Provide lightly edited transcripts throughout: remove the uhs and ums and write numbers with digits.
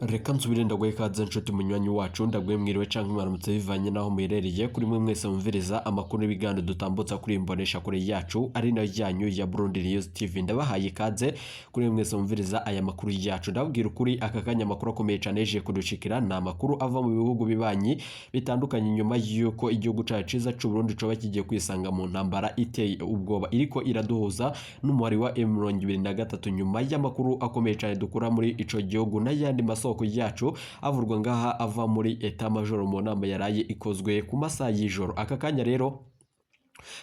Reka nsubire ndaguhe ikaze nshuti munywanyi wacu ndaguhe mwiriwe canke mwaramutse bivanye naho muherereye kuri mwe mwese mumviriza amakuru n'ibiganiro dutambutsa kuri imbonesha kure yacu ari nayo yanyu ya Burundi News TV. Ndabahaye ikaze kuri mwe mwese mumviriza aya makuru yacu. Ndabwira ukuri aka kanya makuru akomeye cane eje kudushikira na makuru ava mu bihugu bibanyi bitandukanye nyuma yuko igihugu cacu ciza c'u Burundi coba kigiye kwisanga mu ntambara iteye ubwoba iriko iraduhuza n'umuhari wa M23 nyuma y'amakuru akomeye cane dukura muri ico gihugu n'ayandi masoko yacu avurwa ngaha ava muri Etat Major mu nama yaraye ikozwe ku masaha y'ijoro. Aka kanya rero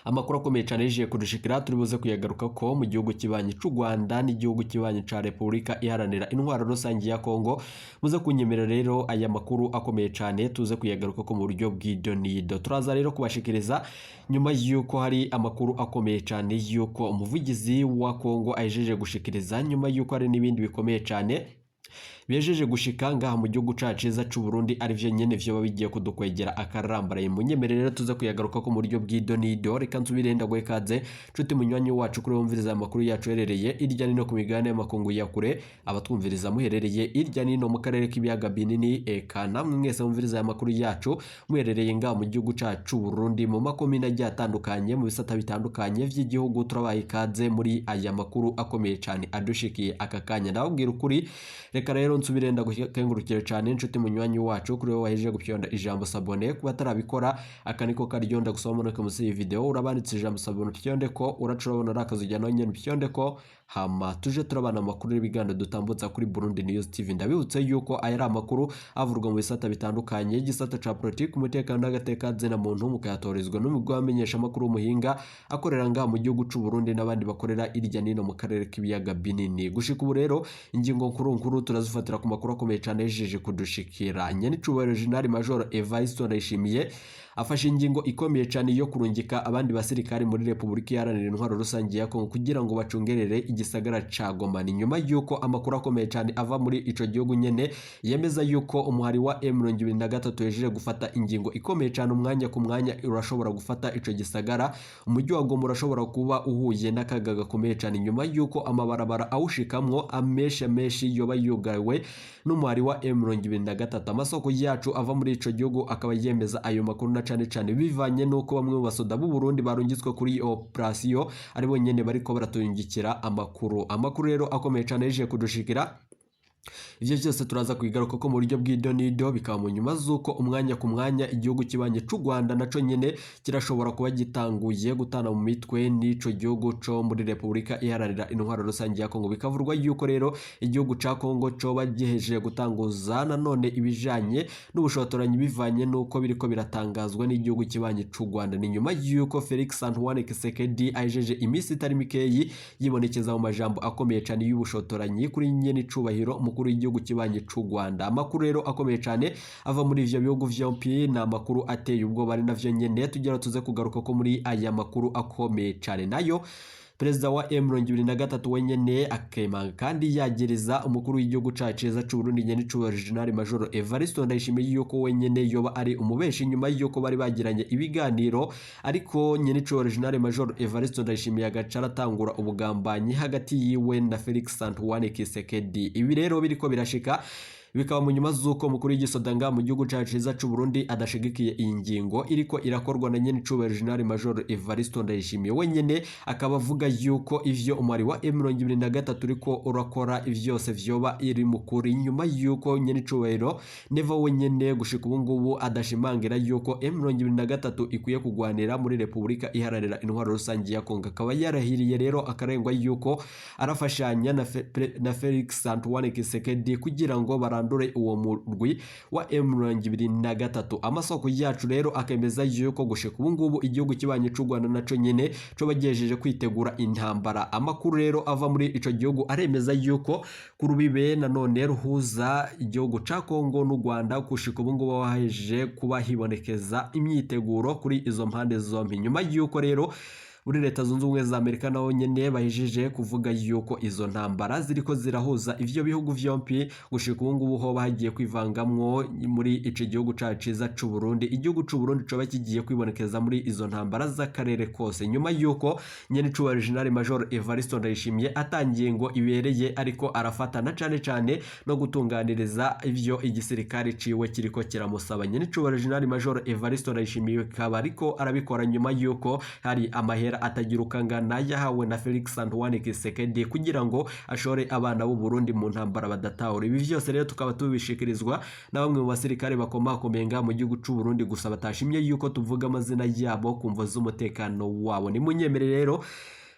amakuru akomeye cyane yeje kudushikira turibuze kuyagaruka ko mu gihugu kibanyi c'u Rwanda n'igihugu kibanyi ca Republika iharanira intwaro rusangi ya Kongo. Muze kunyemerera rero aya makuru akomeye cyane tuze kuyagaruka ko mu buryo bw'idonido. Turaza rero kubashikiriza nyuma yuko hari amakuru akomeye cyane yuko umuvugizi wa Kongo ajeje gushikiriza nyuma yuko hari n'ibindi bikomeye cyane bijeje gushika ngaha mu gihugu cacu ciza c'u Burundi arivyo nyene vyo babigiye kudukwegera akarambaraye. Munyemerere tuze kuyagaruka ko mu buryo bw'idonido. Reka nsubire ndaguhe ikaze nshuti munywanyi wacu kuri wumviriza amakuru yacu herereye irya nino ku migabane y'amakungu ya kure, abatwumviriza muherereye irya nino mu karere k'ibiyaga binini, eka namwe mwese mumviriza amakuru yacu muherereye ngaha mu gihugu cacu c'u Burundi mu makomine agiye atandukanye mu bisata bitandukanye vy'igihugu. Turabaye ikaze muri aya makuru akomeye cyane adushikiye aka kanya. Ndababwira ukuri reka rero nsubire ndagukengurukire cyane nshuti munywanyi wacu kuri wowe wahejeje gupyonda ijambo sabone kuba tarabikora akaniko karyo gusoma no kumusi iyi video urabanditse ijambo sabone pyonde ko uracurabona rakazujya no nyene pyonde ko hama tuje turabana amakuru y'ibiganda dutambutsa kuri Burundi News TV. Ndabibutse yuko aya amakuru avurwa mu bisata bitandukanye igisata ca politique umutekano n'agateka zena muntu mukayatorizwa n'umugwa wamenyesha amakuru umuhinga akorera ngaha mu gihugu c'u Burundi n'abandi bakorera irya nino mu karere k'ibiyaga binini. Gushika ubu rero ingingo nkuru turazifatira ku makuru akomeye cyane yejeje kudushikira. Nyene cubahiro General Major Evariste Ndayishimiye afashe ingingo ikomeye cyane yo kurungika abandi basirikare muri Republika Iharanira Intwaro Rusangi ya Kongo kugira ngo bacungerere igisagara ca Goma. Ni nyuma yuko amakuru akomeye cyane ava muri ico gihugu nyene yemeza yuko umuhari wa M23 yejeje gufata ingingo ikomeye cyane umwanya ku mwanya urashobora gufata ico gisagara. Umujyi wa Goma urashobora kuba uhuye n'akaga gakomeye cyane nyuma yuko amabarabara awushikamwo amesha yoba yugawe n'umuhari wa M23. Amasoko yacu ava muri ico gihugu akaba yemeza ayo makuru na cane bivanye nuko bamwe mu basoda b'u Burundi barungitswe kuri operation ari bo nyene bariko baratungikira amakuru rero akomeye cyane yeje kudushikira. Ivyo byose turaza kwigaruka ko mu buryo bw'idonido bikaba mu nyuma zuko umwanya ku mwanya igihugu kibanye c'u Rwanda naco nyene kirashobora kuba gitanguye gutana mu mitwe n'ico gihugu co muri Republika Iharanira Intwaro Rusangi ya Kongo. Bikavurwa yuko rero igihugu ca Kongo coba gihejeje gutanguza nanone ibijanye n'ubushotoranyi bivanye nuko biriko biratangazwa n'igihugu kibanye c'u Rwanda. Ni nyuma yuko Felix Antoine Tshisekedi ajeje imisi itari mikeyi yibonekeza mu majambo akomeye cyane y'ubushotoranyi kuri nyene cubahiro umukuru w'igihugu kibanye c'u Rwanda. Amakuru rero akomeye cyane ava muri ivyo bihugu vyompi na makuru ateye ubwoba ari navyo nyene tugera tuze kugaruka ko muri aya makuru akomeye cyane. Nayo Perezida wa M23 wenyene akemanga kandi yagereza umukuru w'igihugu cacu ciza c'u Burundi nyene cubahiro General Major Evariste Ndayishimiye yuko wenyene yoba ari umubeshi nyuma yuko bari bagiranye ibiganiro, ariko nyene cubahiro General Major Evariste Ndayishimiye agacara atangura ubugambanyi hagati yiwe na Felix Antoine Tshisekedi. Ibi rero biriko birashika bikaba mu nyuma zuko mukuru w'igisodanga mu gihugu cacu ciza c'u Burundi adashigikiye iyi ngingo iriko irakorwa na nyene cubahiro General Major Evariste Ndayishimiye wenyene akaba avuga yuko ivyo umwari wa M23 uriko urakora ivyose vyoba iri mukuri nyuma yuko nyene cubahiro Neva wenyene gushika ubu ngubu adashimangira yuko M23 ikwiye kugwanira muri Republika Iharanira Intwaro Rusangi ya Kongo. Akaba yarahiriye rero akarengwa yuko arafashanya na Felix Antoine Tshisekedi kugira ngo barandure uwo murwi wa M23. Amasoko yacu rero akemeza yuko gushika ubu ngubu igihugu kibanye c'u Rwanda naco nyene co bagejeje kwitegura intambara. Amakuru rero ava muri ico gihugu aremeza yuko kurubibe nanone ruhuza igihugu ca Kongo n'u Rwanda gushika ubu ngubu wahejeje kuba hibonekeza imyiteguro kuri izo mpande zombi nyuma yuko rero muri Leta Zunze Ubumwe za Amerika naho nyene bahejeje kuvuga yuko izo ntambara ziriko zirahuza ivyo bihugu vyompi gushika ubu ngubu ho bagiye kwivangamwo muri ico gihugu ciza c'u Burundi. Igihugu c'u Burundi coba kigiye kwibonekeza muri izo ntambara z'akarere kose nyuma yuko nyene c'uwa General Major Evariste Ndayishimiye atangiye ngo ibereye ariko arafatana cane no gutunganiriza ivyo igisirikare ciwe kiriko kiramusaba. Nyene c'uwa General Major Evariste Ndayishimiye kaba ariko arabikora nyuma yuko hari amahera atagira ukangana yahawe na Felix Antoine Tshisekedi kugira ngo ashore abana b'u Burundi mu ntambara badatahura. Ibi vyose rero tukaba tubishikirizwa na bamwe mu basirikare bakomakomenga mu gihugu c'u Burundi, gusa batashimye yuko tuvuga amazina yabo kumva z'umutekano wabo. Ni munyemere rero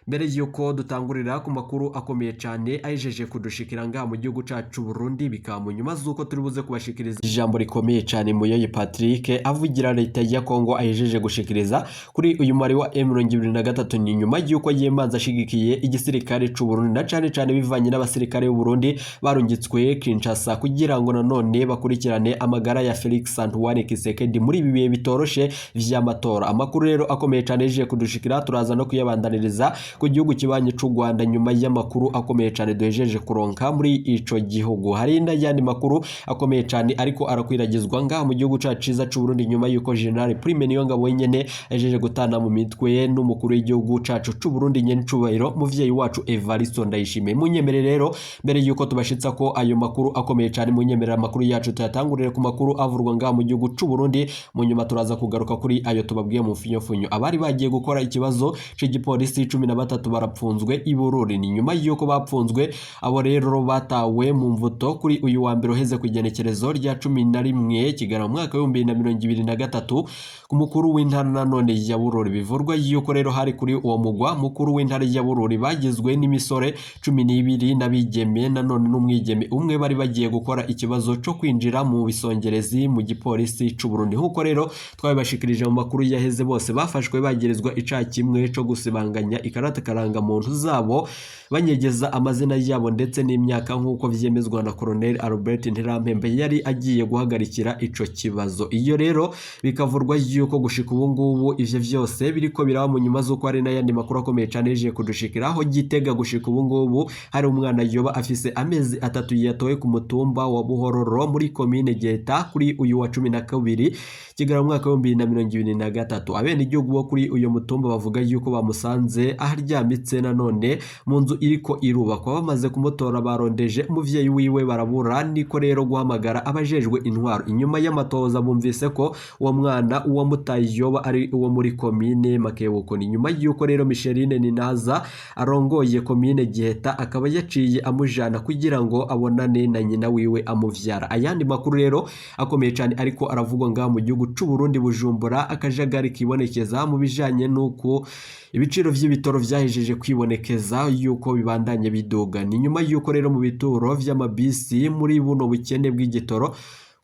mbere yuko dutangurira ku makuru akomeye cyane ajeje kudushikira ngaha mu gihugu cacu Burundi, bikaba mu nyuma zuko turi buze kubashikiriza ijambo rikomeye cyane Muyoyi Patrick avugira leta ya Kongo ajeje gushikiriza kuri uyu mari wa M23. Ni nyuma yuko yemanza ashigikiye igisirikare c'u Burundi na cyane bivanye n'abasirikare b'u Burundi barungitswe Kinshasa kugira ngo nanone bakurikirane amagara ya Felix Antoine Tshisekedi muri ibi bihe bitoroshe vy'amatora. Amakuru rero akomeye cyane ajeje kudushikira turaza no kuyabandaniriza ku gihugu kibanye c'u Rwanda nyuma y'amakuru akomeye cyane duhejeje kuronka muri ico gihugu. Hari n'ayandi makuru akomeye cyane ariko arakwiragizwa ngaha mu gihugu ciza c'u Burundi nyuma yuko General Prime Niyongabo nyene ajeje gutana mu mitwe n'umukuru w'igihugu cacu c'u Burundi nyene cubahiro muvyeyi wacu Evariste Ndayishimiye. Munyemere rero mbere yuko tubashitsa ko ayo makuru akomeye cyane, munyemere amakuru yacu tuyatangurire ku makuru avurwa ngaha mu gihugu c'u Burundi, mu nyuma turaza kugaruka kuri ayo tubabwiye mu finyofunyo. Abari bagiye gukora ikibazo c'igipolisi 13 barapfunzwe i Bururi. Ni nyuma yuko bapfunzwe abo rero batawe mu mvuto kuri uyu wa mbere uheze ku igenekerezo rya 11 Kigarama mwaka wa 2023 ku mukuru w'intara nanone ya Bururi. Bivurwa yuko rero hari kuri uwo mugwa mukuru w'intara ya Bururi bagizwe n'imisore 12 n'abigeme nanone n'umwigeme umwe bari bagiye gukora ikibazo cyo kwinjira mu bisongerezi mu gipolisi c'u Burundi. Nkuko rero twabashikirije mu makuru yaheze bose bafashwe bagerezwa icaha kimwe cyo gusibanganya ikarata karanga muntu zabo banyegeza amazina yabo ndetse n'imyaka nk'uko vyemezwa na Colonel Albert Ntirampembe yari agiye guhagarikira ico kibazo. Iyo rero bikavurwa yuko gushika ubu ngubu ivyo vyose biriko biraba mu nyuma zuko hari n'ayandi makuru akomeye cyane yeje kudushikira aho Gitega gushika ubu ngubu hari umwana yoba afise amezi 3 yatowe ku mutumba wa Buhororo muri commune Geta kuri uyu wa 12 Kigarama mwaka wa 2023. Abene igihugu bo kuri uyu mutumba bavuga yuko bamusanze aharyamitse nanone mu nzu iriko irubakwa, bamaze kumutora barondeje umuvyeyi wiwe barabura, niko rero guhamagara abajejwe intwaro. Inyuma y'amatoza bumvise ko uwo mwana uwo mutayoba ari uwo muri commune Makebuko. Ni nyuma yuko rero Micheline Ninaza arongoye commune Giheta akaba yaciye amujana kugira ngo abonane na nyina wiwe amuvyara. Ayandi makuru rero akomeye cyane ariko aravugwa ngaha mu gihugu c'u Burundi Bujumbura, akajagari kibonekeza mu bijanye nuko ibiciro vy'ibitoro vyahejeje kwibonekeza yuko bibandanye bidoga. Ni nyuma yuko rero mu bituro vy'amabisi muri buno bukene bw'igitoro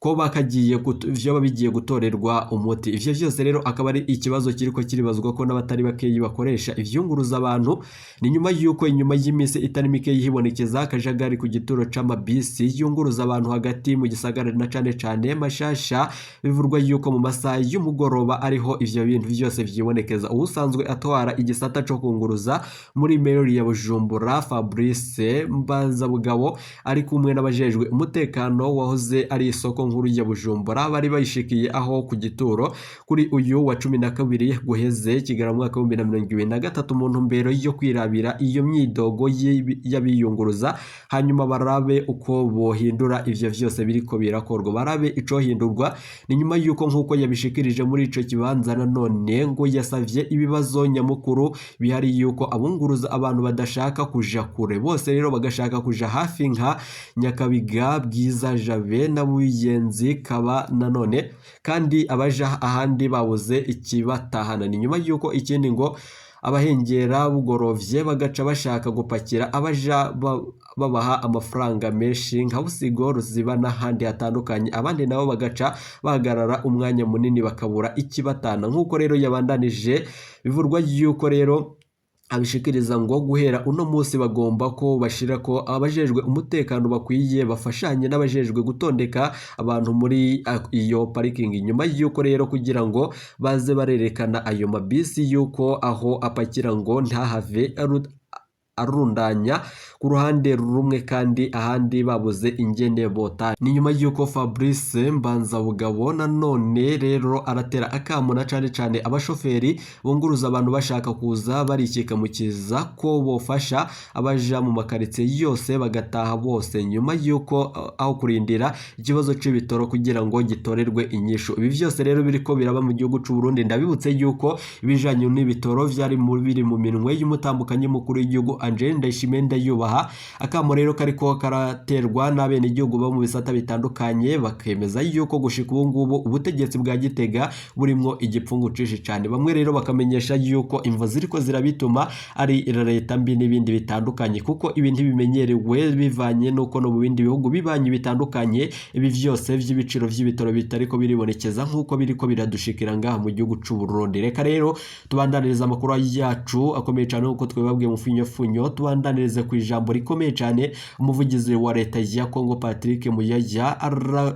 ko bakagiye vyo babigiye gutorerwa umuti. Ivyo vyose rero akaba ari ikibazo kiriko kiribazwa ko n'abatari bakeyi bakoresha ivyunguruza abantu. Ni nyuma yuko inyuma y'imisi itari mike yibonekeza akajagari ku gituro c'amabisi yunguruza abantu hagati mu gisagara na cane Mashasha. Bivurwa yuko mu masaha y'umugoroba ariho ivyo bintu vyose vyibonekeza. Ubusanzwe atwara igisata co kunguruza muri Mairie ya Bujumbura Fabrice Mbazabugabo ari kumwe n'abajejwe umutekano wahoze ari isoko nkuru ya Bujumbura bari bayishikiye aho ku gituro kuri uyu wa 12 guheze Kigarama mwaka wa 2023 mu ntumbero yo kwirabira iyo myidogo y'abiyunguruza, hanyuma barabe uko bohindura ivyo vyose biriko birakorwa, barabe ico hindurwa. Ni nyuma yuko nkuko yabishikirije muri ico kibanza nanone ngo yasavye ibibazo nyamukuru bihari yuko abunguruza abantu badashaka kuja kure, bose rero bagashaka kuja hafi nka Nyakabiga, Bwiza, Jave na Buyenzi kaba nanone, kandi abaja ahandi babuze ikibatahana. Ni nyuma yuko ikindi ngo abahengera bugorovye bagaca bashaka gupakira abaja babaha amafaranga menshi nka Busigo, Ruziba n'ahandi hatandukanye, abandi nabo bagaca bahagarara umwanya munini bakabura ikibatana. Nkuko rero yabandanije bivurwa yuko rero abishikiriza ngo guhera uno munsi bagomba ko bashira ko abajejwe umutekano bakwiye bafashanye n'abajejwe gutondeka abantu muri iyo parking inyuma yuko rero kugira ngo baze barerekana ayo mabisi yuko aho apakira ngo ntahave arundanya ku ruhande rumwe kandi ahandi babuze ingene bota. Ni nyuma yuko Fabrice Mbanzabugabo nanone rero aratera akamo na cane abashoferi bunguruza abantu bashaka kuza barikikamukiza ko bofasha abaja mu makaritsiye yose bagataha bose nyuma yuko aho kurindira ikibazo c'ibitoro kugira ngo gitorerwe inyishu. Ibi vyose rero biriko biraba mu gihugu c'u Burundi. Ndabibutse yuko ibijanye n'ibitoro vyari biri mu minwe y'umutambukanyi mukuru w'igihugu Angel Ndayishimiye Ndayubaha. Akamo rero kariko karaterwa n'abene igihugu bo mu bisata bitandukanye bakemeza yuko gushika ubu ngubu ubutegetsi bwa Gitega burimwo igipfungu cishi cyane. Bamwe rero bakamenyesha yuko imvo ziriko zirabituma ari leta mbi n'ibindi bitandukanye kuko ibintu bimenyerewe bivanye nuko no mu bindi bihugu bibanye bitandukanye ibi vyose vy'ibiciro vy'ibitoro bitariko biribonekeza nkuko biriko biradushikira ngaha mu gihugu c'u Burundi. Reka rero tubandaniriza amakuru yacu akomeye cyane uko twebabwiye mu funyo tubandanirize ku ijambo rikomeye cyane umuvugizi wa leta ya Kongo Patrick Muyaya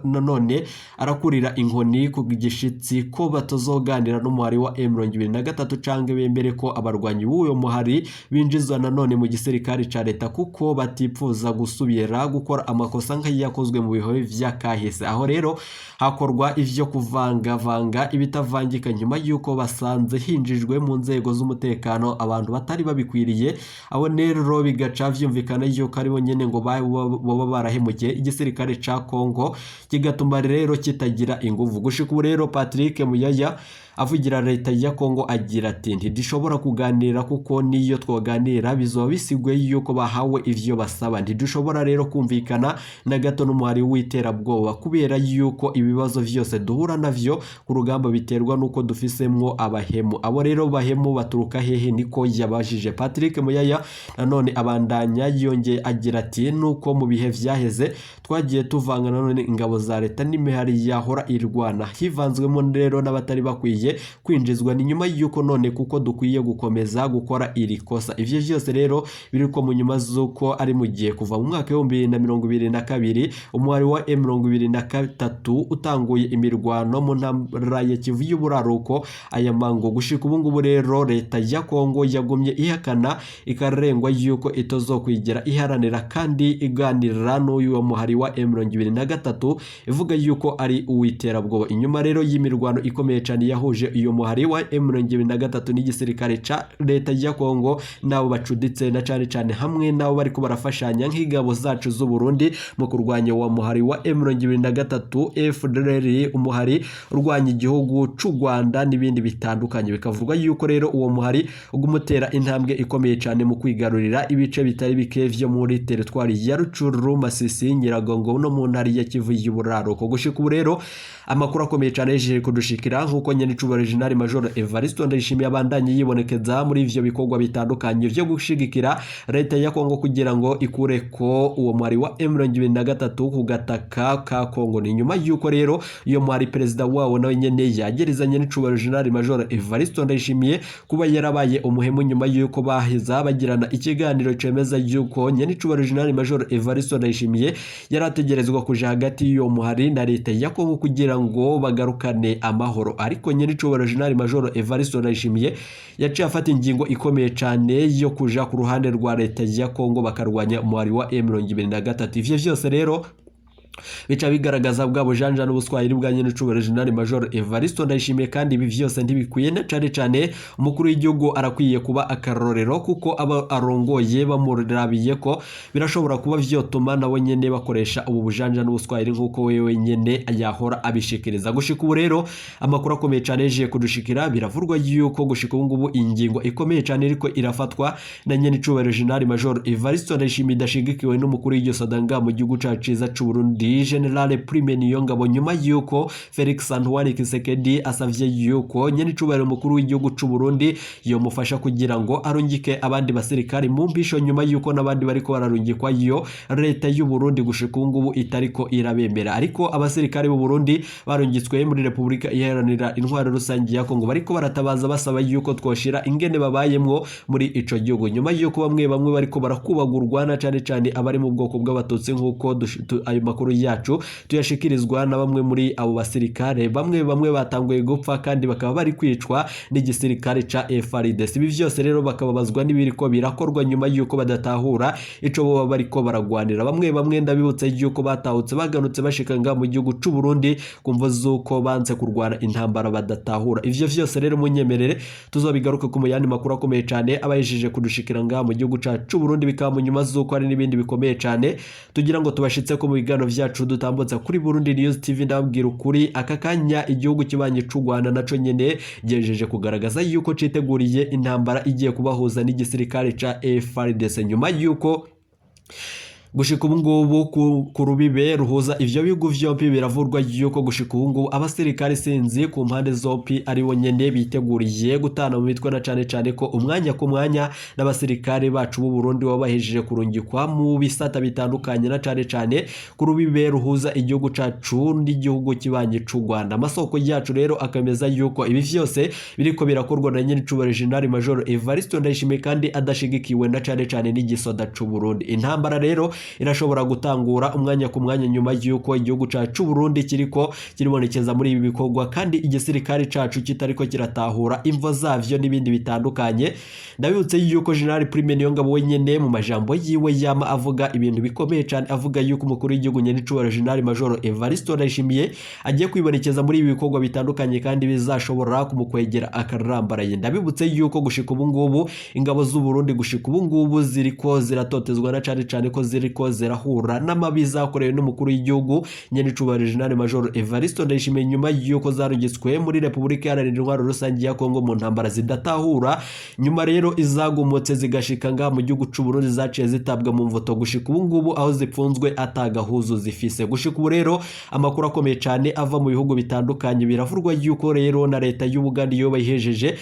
nanone arakurira inkoni ku gishitsi ko batozoganira n'umuhari wa M23 canke bembere ko abarwanyi b'uyo muhari binjizwa nanone mu gisirikare ca leta kuko batipfuza gusubira gukora amakosa nk'ayakozwe mu bihe vya kahise. Aho rero hakorwa ivyo kuvanga ibitavangika nyuma yuko basanze hinjijwe mu nzego z'umutekano abantu batari babikwiriye. Abo rero bigaca vyumvikana yuko aribo nyene ngo baba barahemukiye igisirikare ca Kongo kigatuma rero kitagira inguvu. Gushika ubu rero Patrick Muyaya avugira leta ya Kongo agira ati ntidushobora kuganira kuko niyo twoganira bizoba bisigwe yuko bahawe ivyo basaba. Ntidushobora rero kumvikana na gato n'umuhari w'iterabwoba kubera yuko ibibazo vyose duhura navyo ku rugamba biterwa nuko dufisemwo abahemu. Abo rero bahemu baturuka hehe niko yabajije Patrick Muyaya. Nanone abandanya yonge agira ati nuko mu bihe vyaheze twagiye tuvanga nanone ingabo za leta n'imihari yahora irwana hivanzwemo rero n'abatari bakwiye kwinjizwa ni nyuma yuko none kuko dukwiye gukomeza gukora iri kosa. Ivyo vyose rero biriko mu nyuma zuko ari mu gihe kuva mu mwaka wa 2022 umuhari wa M23 utanguye imirwano mu ntara ya Kivu y'Uburaruko aya mango. Gushika ubu ngubu rero leta ya Kongo yagumye ihakana ikarengwa yuko itozokwigera iharanira kandi iganirira n'uyu muhari wa M23 ivuga yuko ari uwiterabwoba. Inyuma rero y'imirwano ikomeye cyane yahuje iyo muhari wa M23 n'igisirikare ca leta ya Kongo nabo bacuditse na cyane hamwe nabo bariko barafashanya nk'igabo zacu z'u Burundi mu kurwanya wa muhari wa M23 FDLR umuhari urwanya igihugu c'u Rwanda n'ibindi bitandukanye. Bikavuga yuko rero uwo muhari ugumutera intambwe ikomeye cyane mu kwigarurira ibice bitari bike vyo muri teritwari ya Rucuru, Masisi, Nyiragongo no mu ntara ya Kivu y'Uburaruko. Gushika ubu rero amakuru akomeye cyane yejeje kudushikira nkuko nyene General Major Evariste Ndayishimiye abandanye yibonekeza muri ivyo bikorwa bitandukanye vyo gushigikira leta ya Kongo kugira ngo ikure ko uwo mwari wa M23 ku gataka ka Kongo. Ni nyuma yuko rero iyo mwari perezida wawo nawe nyene yagerezanye n'icubaro General Major Evariste Ndayishimiye kuba yarabaye umuhemu nyuma yuko baheza bagirana ikiganiro cemeza yuko nyene icubaro General Major Evariste Ndayishimiye yarategerezwa kuja hagati y'uwo muhari na leta ya Kongo kugira ngo bagarukane amahoro. Ariko nyene icubaro General Major Evariste Ndayishimiye yaciye afata ingingo ikomeye cyane yo kuja ku ruhande rwa leta ya Kongo bakarwanya umuhari wa M23. Ivyo vyose rero bica bigaragaza bwa bujanja n'ubuswahili bwa nyene c'ubure General Major Evariste Ndayishimiye kandi ibi vyose ntibikwiye na cane umukuru w'igihugu arakwiye kuba akarorero kuko aba arongoye bamurabiye ko birashobora kuba vyotuma nawe nyene bakoresha ubu bujanja n'ubuswahili nkuko wewe nyene yahora abishikiriza. Gushika ubu rero amakuru akomeye cane yeje kudushikira biravurwa yuko gushika ubu ngubu ingingo ikomeye cane iriko irafatwa na nyene c'ubure General Major Evariste Ndayishimiye dashigikiwe n'umukuru w'iryo sadanga mu gihugu cacu ciza c'u Burundi Burundi General Prime Niyongabo nyuma yuko Felix Antoine Tshisekedi asavye yuko nyene icubahiro mukuru w'igihugu c'u Burundi yomufasha kugira ngo arungike abandi basirikari mu mbisho nyuma yuko nabandi bariko bararungikwa yo leta y'u Burundi gushika ngubu itariko irabemera ariko abasirikari b'u Burundi barungitswe muri Republika Iharanira Intwaro Rusangi ya Kongo bariko baratabaza basaba yuko twoshira ingene babayemwo muri ico gihugu nyuma yuko bamwe bariko barakubagurwa na cane abari mu bwoko bw'abatutsi nkuko ayo makuru yacu tuyashikirizwa na bamwe muri abo basirikare bamwe batanguye gupfa kandi bakaba bari kwicwa n'igisirikare ca FARDC ibi vyose rero bakababazwa n'ibiriko birakorwa nyuma yuko badatahura ico bo bariko baragwanira bamwe ndabibutse yuko batahutse baganutse bashikanga mu gihugu c'u Burundi kumva zuko banze kurwana intambara badatahura ivyo vyose rero munyemerere tuzobigaruka ku muyandi makuru akomeye cyane abayishije kudushikiranga mu gihugu c'u Burundi bikaba mu nyuma zuko ari nibindi bikomeye cyane tugira ngo tubashitse ko mu bigano vyacu dutambutsa kuri Burundi News TV ndabwira ukuri aka kanya igihugu kibanye c'u Rwanda naco nyene gejeje kugaragaza yuko citeguriye intambara igiye kubahuza n'igisirikare ca FARDC nyuma yuko gushika ubungubu ku rubibe ruhuza ivyo bihugu vyompi biravurwa yuko gushika ubungubu abasirikare sinzi ku mpande zompi ari nyene biteguriye gutana mu mitwe na cane ko umwanya ku mwanya n'abasirikare bacu b'u Burundi wabahejije kurungikwa mu bisata bitandukanye na cane ku rubibe ruhuza igihugu cacu n'igihugu kibanye c'u Rwanda amasoko yacu rero akameza yuko ibi vyose biriko birakorwa na nyene cubahiro General Major Evariste Ndayishimiye kandi adashigikiwe na cane n'igisoda c'u Burundi intambara rero irashobora gutangura umwanya ku mwanya nyuma yuko igihugu cacu Burundi kiribonekeza muri ibi bikorwa kandi igisirikare cacu kitariko kiratahura imvo zavyo n'ibindi bitandukanye ndabibutse yuko General Prime Niyongabo wenyene mu majambo yiwe yama avuga ibintu bikomeye cyane avuga yuko umukuru w'igihugu nyene cubahiro General Major Evariste Ndayishimiye agiye kwibonekeza muri ibi bikorwa bitandukanye kandi bizashobora kumukwegera akarambaraye ndabibutse yuko gushika ubungubu ingabo z'u Burundi gushika ubungubu ziriko ziratotezwa na cane ko ziriko zirahura n'amabi zakorewe n'umukuru w'igihugu nyene cubahiro General Major Evariste Ndayishimiye nyuma yuko zarugitswe muri Republika Iharanira Intwaro Rusangi ya Kongo mu ntambara zidatahura nyuma rero izagumutse zigashika nga mu gihugu c'u Burundi zaciye zitabwa mu mvoto gushika ubungubu aho zipfunzwe atagahuzo zifise gushika ubu rero amakuru akomeye cyane ava mu bihugu bitandukanye biravurwa yuko rero na leta y'u Buganda yo bayihejeje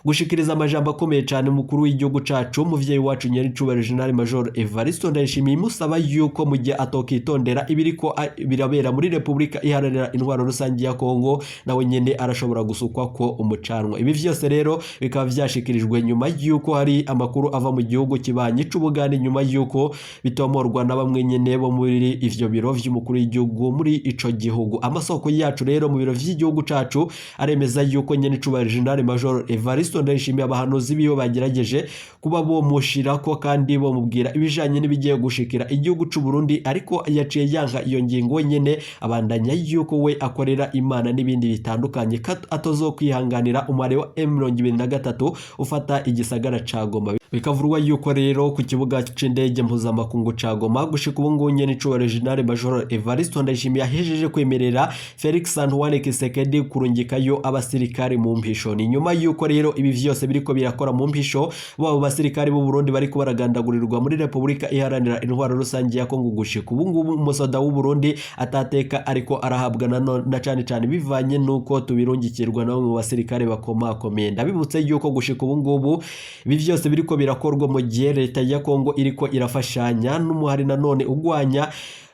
gushikiriza amajambo akomeye cyane umukuru w'igihugu cacu umuvyeyi wacu nyeri cubahiro General Major Evariste Ndayishimiye musaba yuko mu gihe atokitondera ibiriko birabera muri Republika Iharanira Intwaro Rusangi ya Kongo nawe nyene arashobora gusukwa ko umucanwa ibi vyose rero bikaba vyashikirijwe nyuma yuko hari amakuru ava mu gihugu kibanye c'u Buganda nyuma yuko bitomorwa na bamwe nyene bo muri ivyo biro vy'umukuru w'igihugu muri ico gihugu amasoko yacu rero mu biro vy'igihugu cacu aremeza yuko nyene cubahiro General Major Evariste Ndayishimiye abahanuzi biyo bagerageje kuba bo mushirako kandi bo mubwira ibijanye n'ibigiye gushikira igihugu c'u Burundi ariko yaciye yanka iyo ngingo nyene abandanya yuko we akorera Imana n'ibindi bitandukanye atozokwihanganira umare wa M23 ufata igisagara ca Goma bikavurwa yuko rero ku kibuga c'indege mpuzamakungu ca Goma gushika ubungu nyene cubahiro General Major Evariste Ndayishimiye yahejeje kwemerera Felix Antoine Tshisekedi kurungikayo abasirikare mu mpisho ni nyuma yuko rero ibi vyose biriko birakora mu mpisho babo basirikare b'u Burundi bariko baragandagurirwa muri Republika Iharanira Intwaro Rusangi ya Kongo gushika ubungu umusoda w'u Burundi atateka ariko arahabwa na cane bivanye nuko tubirungikirwa na mu basirikare bakomakomeye ndabibutse yuko gushika ubungubu ibi vyose biriko birakorwa mu gihe leta ya Kongo iriko irafashanya n'umuhari nanone ugwanya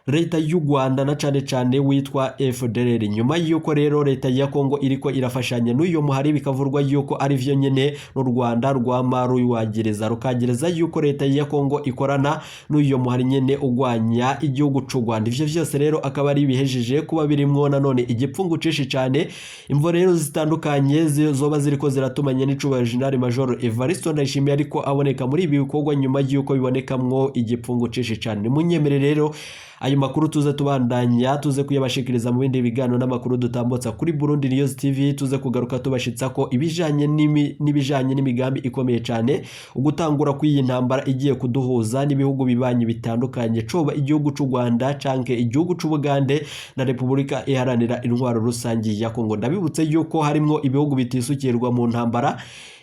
leta y'u Rwanda na cane witwa FDLR nyuma yuko rero leta ya Kongo iriko irafashanya n'uyo muhari bikavurwa yuko ari vyo nyene n'u Rwanda rwamaru wagereza rukagereza yuko leta ya Kongo ikorana n'uyo muhari nyene ugwanya igihugu c'u Rwanda ivyo vyose rero akaba ari bihejeje kuba birimwo nanone igipfungu cishi cane imvo rero zitandukanye zoba ziriko ziratumanye n'icubahiro General Major Evariste Ndayishimiye ariko aboneka muri ibi bikorwa nyuma yuko bibonekamwo igipfungu cishi cane munyemere rero ayo makuru tuze tubandanya tuze kuyabashikiriza mu bindi bigano n'amakuru dutambutsa kuri Burundi News TV tuze kugaruka tubashitsa ko ibijanye n'imigambi ikomeye cyane ugutangura kw'iyi ntambara igiye kuduhuza n'ibihugu bibanye bitandukanye coba igihugu c'u Rwanda canke igihugu c'u Bugande na Republika Iharanira Intwaro Rusangi ya Kongo ndabibutse yuko harimo ibihugu bitisukirwa mu ntambara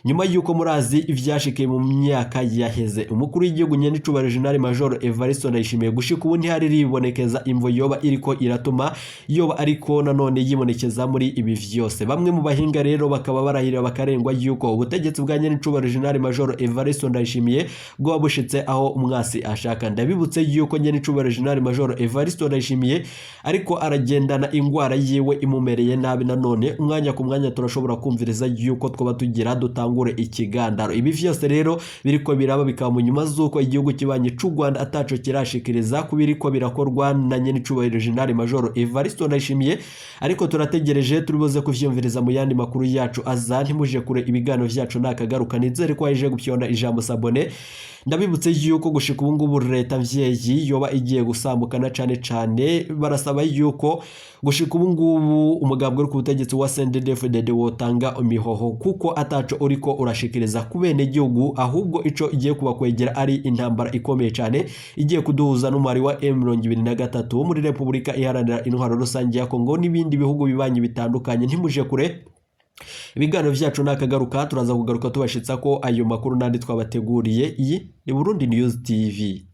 nyuma yuko murazi ivyashikiye mu myaka yaheze. Umukuru w'igihugu nyenicubahiro General Major Evariste Ndayishimiye gushika ubu ntihari ribonekeza imvo yoba iriko iratuma yoba ariko nanone yibonekeza muri ibi vyose. Bamwe mu bahinga rero bakaba barahirira bakarengwa yuko ubutegetsi bwa nyenicubahiro General Major Evariste Ndayishimiye bwo bushitse aho umwasi ashaka. Ndabibutse yuko nyenicubahiro General Major Evariste Ndayishimiye ariko aragendana ingwara yiwe imumereye nabi. Nanone umwanya ku mwanya turashobora kumviriza yuko twoba tugira dutangure ikigandaro. Ibi vyose rero biriko biraba bikaba mu nyuma zuko igihugu kibanye c'u Rwanda ataco kirashikiriza kubiriko birakorwa na nyenicubahiro General Major Evariste Ndayishimiye, ariko turategereje turibuze kuvyumviriza mu yandi makuru yacu aza. Ntimuje kure ibiganiro vyacu nakagaruka, nizere ko aje gupyonda ijambo sabone. Ndabibutse yuko gushika ubu ngubu leta mvyeyi yoba igiye gusambukana cane barasaba yuko gushika ubu ngubu umugambwe uri ku butegetsi wa CNDD-FDD wotanga imihoho kuko ataco uriko urashikiriza ku bene gihugu, ahubwo ico igiye kubakwegera ari intambara ikomeye cane igiye kuduhuza n'umwari wa M23 wo muri Republika Iharanira Intwaro Rusange ya Kongo n'ibindi bihugu bibanye bitandukanye. Ntimuje kure ibiganiro vyacu nakagaruka, turaza kugaruka tubashitsa ko ayo makuru nandi twabateguriye. Iyi ni Burundi News TV.